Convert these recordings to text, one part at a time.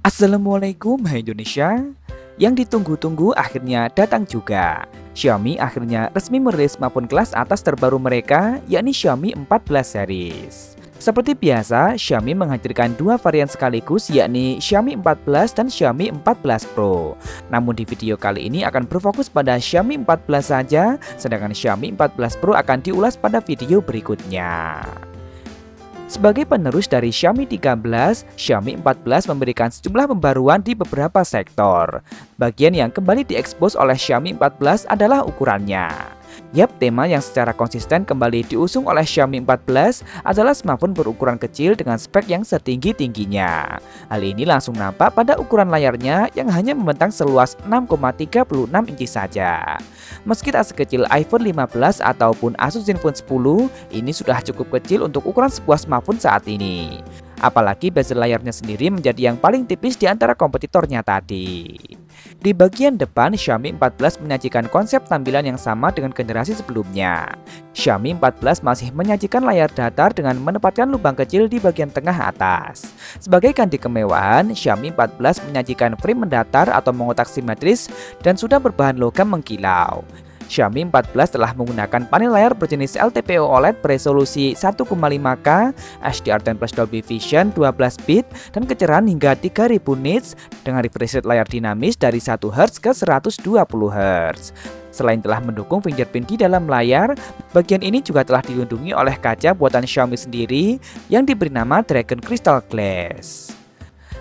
Assalamualaikum hai Indonesia. Yang ditunggu-tunggu akhirnya datang juga. Xiaomi akhirnya resmi merilis smartphone kelas atas terbaru mereka, yakni Xiaomi 14 series. Seperti biasa, Xiaomi menghadirkan dua varian sekaligus, yakni Xiaomi 14 dan Xiaomi 14 Pro. Namun di video kali ini akan berfokus pada Xiaomi 14 saja, sedangkan Xiaomi 14 Pro akan diulas pada video berikutnya. Sebagai penerus dari Xiaomi 13, Xiaomi 14 memberikan sejumlah pembaruan di beberapa sektor. Bagian yang kembali diekspos oleh Xiaomi 14 adalah ukurannya. Yap, tema yang secara konsisten kembali diusung oleh Xiaomi 14 adalah smartphone berukuran kecil dengan spek yang setinggi-tingginya. Hal ini langsung nampak pada ukuran layarnya yang hanya membentang seluas 6,36 inci saja. Meski tak sekecil iPhone 15 ataupun Asus Zenfone 10, ini sudah cukup kecil untuk ukuran sebuah smartphone saat ini. Apalagi bezel layarnya sendiri menjadi yang paling tipis di antara kompetitornya tadi. Di bagian depan, Xiaomi 14 menyajikan konsep tampilan yang sama dengan generasi sebelumnya. Xiaomi 14 masih menyajikan layar datar dengan menempatkan lubang kecil di bagian tengah atas. Sebagai ganti kemewahan, Xiaomi 14 menyajikan frame mendatar atau mengotak simetris dan sudah berbahan logam mengkilau. Xiaomi 14 telah menggunakan panel layar berjenis LTPO OLED beresolusi 1,5K, HDR10 Plus Dolby Vision 12 bit, dan kecerahan hingga 3000 nits dengan refresh rate layar dinamis dari 1 Hz ke 120 Hz. Selain telah mendukung fingerprint di dalam layar, bagian ini juga telah dilindungi oleh kaca buatan Xiaomi sendiri yang diberi nama Dragon Crystal Glass.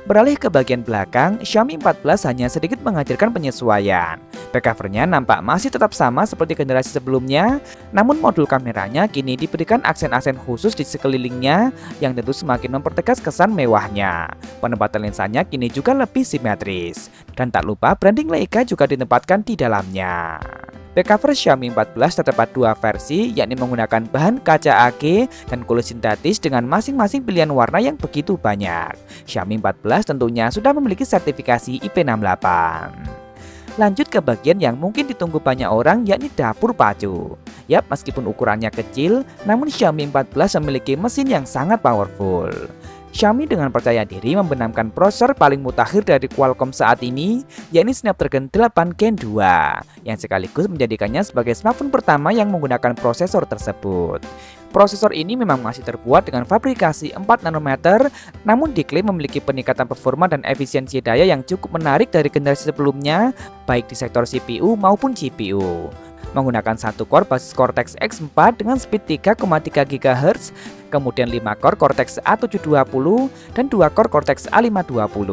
Beralih ke bagian belakang, Xiaomi 14 hanya sedikit menghadirkan penyesuaian. Back covernya nampak masih tetap sama seperti generasi sebelumnya, namun modul kameranya kini diberikan aksen-aksen khusus di sekelilingnya yang tentu semakin mempertegas kesan mewahnya. Penempatan lensanya kini juga lebih simetris. Dan tak lupa branding Leica juga ditempatkan di dalamnya. Back cover Xiaomi 14 terdapat dua versi, yakni menggunakan bahan kaca AG dan kulit sintetis dengan masing-masing pilihan warna yang begitu banyak. Xiaomi 14 tentunya sudah memiliki sertifikasi IP68. Lanjut ke bagian yang mungkin ditunggu banyak orang, yakni dapur pacu. Yap, meskipun ukurannya kecil, namun Xiaomi 14 memiliki mesin yang sangat powerful. Xiaomi dengan percaya diri membenamkan prosesor paling mutakhir dari Qualcomm saat ini, yakni Snapdragon 8 Gen 2, yang sekaligus menjadikannya sebagai smartphone pertama yang menggunakan prosesor tersebut. Prosesor ini memang masih terbuat dengan fabrikasi 4 nanometer, namun diklaim memiliki peningkatan performa dan efisiensi daya yang cukup menarik dari generasi sebelumnya, baik di sektor CPU maupun GPU. Menggunakan satu core basis Cortex X4 dengan speed 3,3 GHz, kemudian 5 core Cortex A720 dan 2 core Cortex A520.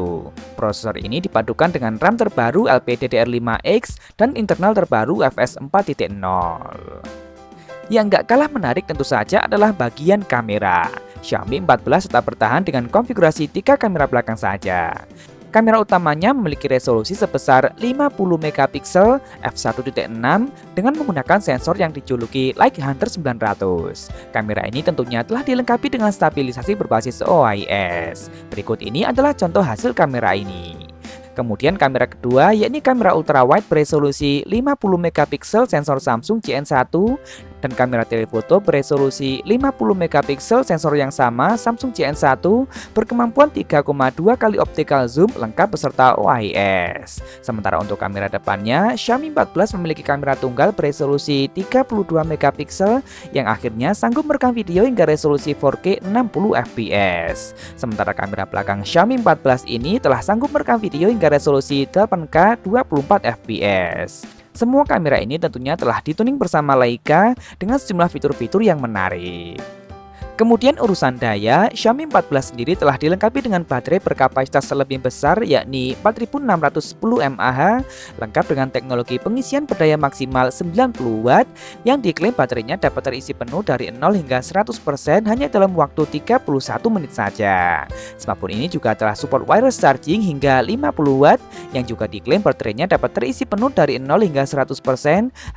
Prosesor ini dipadukan dengan RAM terbaru LPDDR5X dan internal terbaru UFS 4.0. Yang nggak kalah menarik tentu saja adalah bagian kamera. Xiaomi 14 tetap bertahan dengan konfigurasi 3 kamera belakang saja. Kamera utamanya memiliki resolusi sebesar 50 megapiksel f1.6 dengan menggunakan sensor yang dijuluki Light Hunter 900. Kamera ini tentunya telah dilengkapi dengan stabilisasi berbasis OIS. Berikut ini adalah contoh hasil kamera ini. Kemudian kamera kedua yakni kamera ultrawide beresolusi 50 megapiksel sensor Samsung GN1 dan kamera telefoto beresolusi 50 megapiksel sensor yang sama Samsung GN1 berkemampuan 3,2 kali optical zoom lengkap beserta OIS. Sementara untuk kamera depannya, Xiaomi 14 memiliki kamera tunggal beresolusi 32 megapiksel yang akhirnya sanggup merekam video hingga resolusi 4K 60 fps. Sementara kamera belakang Xiaomi 14 ini telah sanggup merekam video hingga resolusi 8K 24 fps. Semua kamera ini tentunya telah dituning bersama Leica dengan sejumlah fitur-fitur yang menarik. Kemudian urusan daya, Xiaomi 14 sendiri telah dilengkapi dengan baterai berkapasitas lebih besar yakni 4610 mAh lengkap dengan teknologi pengisian berdaya maksimal 90 Watt yang diklaim baterainya dapat terisi penuh dari 0 hingga 100% hanya dalam waktu 31 menit saja. Smartphone ini juga telah support wireless charging hingga 50 Watt yang juga diklaim baterainya dapat terisi penuh dari 0 hingga 100%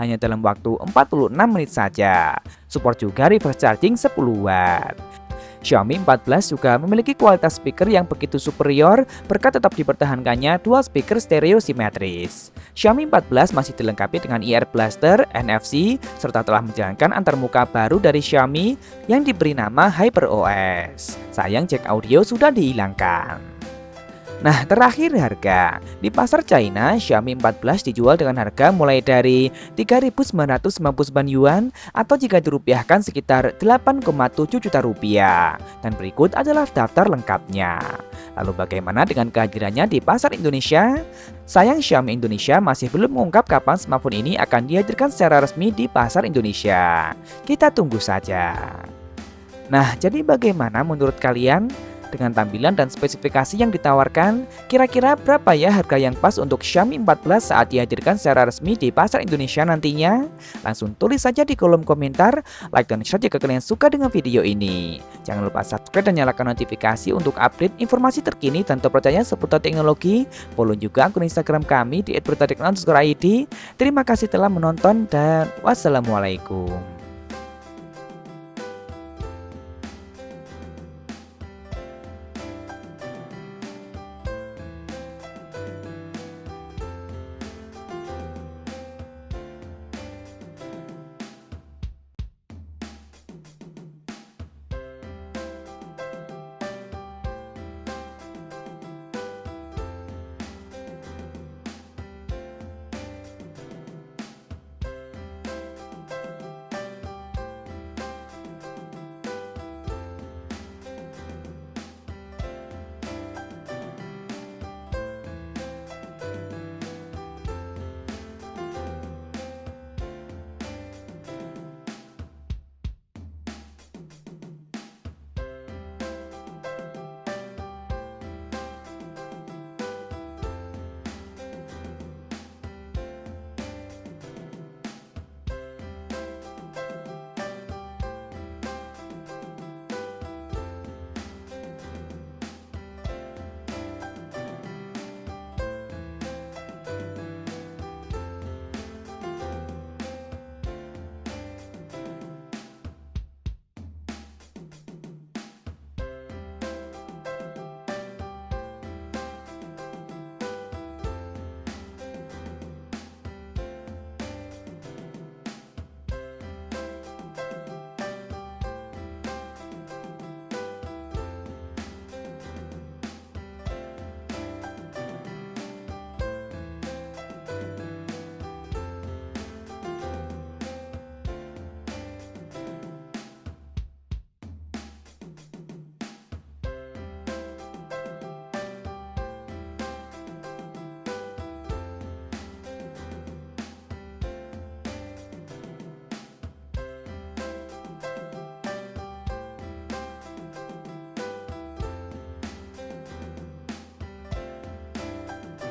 hanya dalam waktu 46 menit saja. Support juga reverse charging 10 Watt. Xiaomi 14 juga memiliki kualitas speaker yang begitu superior berkat tetap dipertahankannya dual speaker stereo simetris. Xiaomi 14 masih dilengkapi dengan ear blaster, NFC, serta telah menjalankan antarmuka baru dari Xiaomi yang diberi nama HyperOS. Sayang jack audio sudah dihilangkan. Nah, terakhir harga. Di pasar China, Xiaomi 14 dijual dengan harga mulai dari 3.999 yuan atau jika dirupiahkan sekitar 8,7 juta rupiah. Dan berikut adalah daftar lengkapnya. Lalu bagaimana dengan kehadirannya di pasar Indonesia? Sayang Xiaomi Indonesia masih belum mengungkap kapan smartphone ini akan dihadirkan secara resmi di pasar Indonesia. Kita tunggu saja. Nah, jadi bagaimana menurut kalian? Dengan tampilan dan spesifikasi yang ditawarkan, kira-kira berapa ya harga yang pas untuk Xiaomi 14 saat dihadirkan secara resmi di pasar Indonesia nantinya? Langsung tulis saja di kolom komentar, like dan share jika kalian suka dengan video ini. Jangan lupa subscribe dan nyalakan notifikasi untuk update informasi terkini dan terpercaya seputar teknologi. Follow juga akun Instagram kami di @berita_id. Terima kasih telah menonton dan wassalamualaikum.